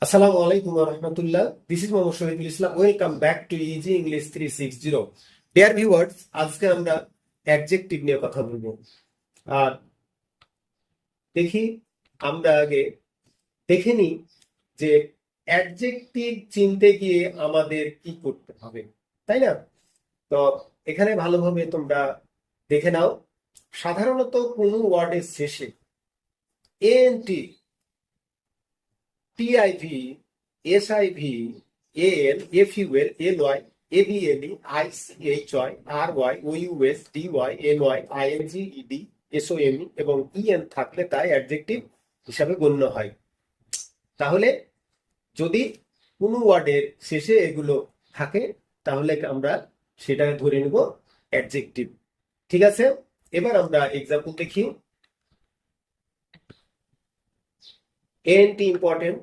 Assalamu alaikum wa rahmatullah. This is Mohammad Shahidul Islam. Welcome back to Easy English 360. Dear viewers, আজকে আমরা adjective নিয়ে কথা বলবো। আর দেখি আমরা আগে দেখে নিই যে অ্যাডজেক্টিভ চিনতে গিয়ে আমাদের কি করতে হবে, তাই না? তো এখানে ভালোভাবে তোমরা দেখে নাও। সাধারণত কোনো ওয়ার্ডের শেষে A N T, T I V, S I V, A L, F U L, L Y, A B L E, I C H Y, R Y, O U S, D Y, N Y, I N G, E D, S O M E এবং ইএন থাকলে তাই অ্যাডজেক্টিভ হিসাবে গণ্য হয়। তাহলে যদি কোনো ওয়ার্ডের শেষে এগুলো থাকে তাহলে আমরা সেটাকে ধরে নেব অ্যাডজেক্টিভ। ঠিক আছে, এবার আমরা এক্সাম্পল দেখি। ANT important,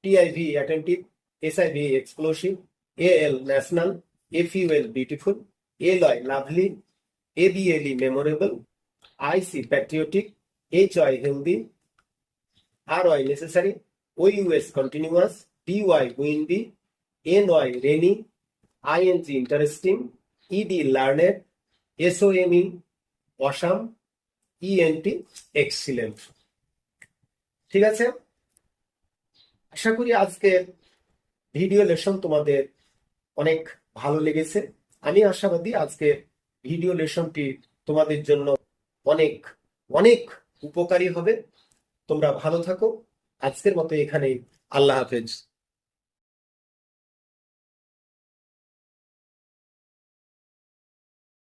TIV attentive, SIV explosive, AL national, FUL beautiful, LY lovely, ABLE memorable, IC patriotic, HY healthy, RY necessary, OUS continuous, DY windy, NY rainy, ING interesting, ED learned, SOME awesome, ENT excellent। ঠিক আছে, আশা করি আজকের video lesson তোমাদের অনেক ভালো লেগেছে। আমি আশাবাদী আজকের ভিডিও লেসনটি তোমাদের জন্য অনেক অনেক উপকারী হবে। তোমরা ভালো থাকো। আজকের মতো এখানেই। আল্লাহ হাফেজ।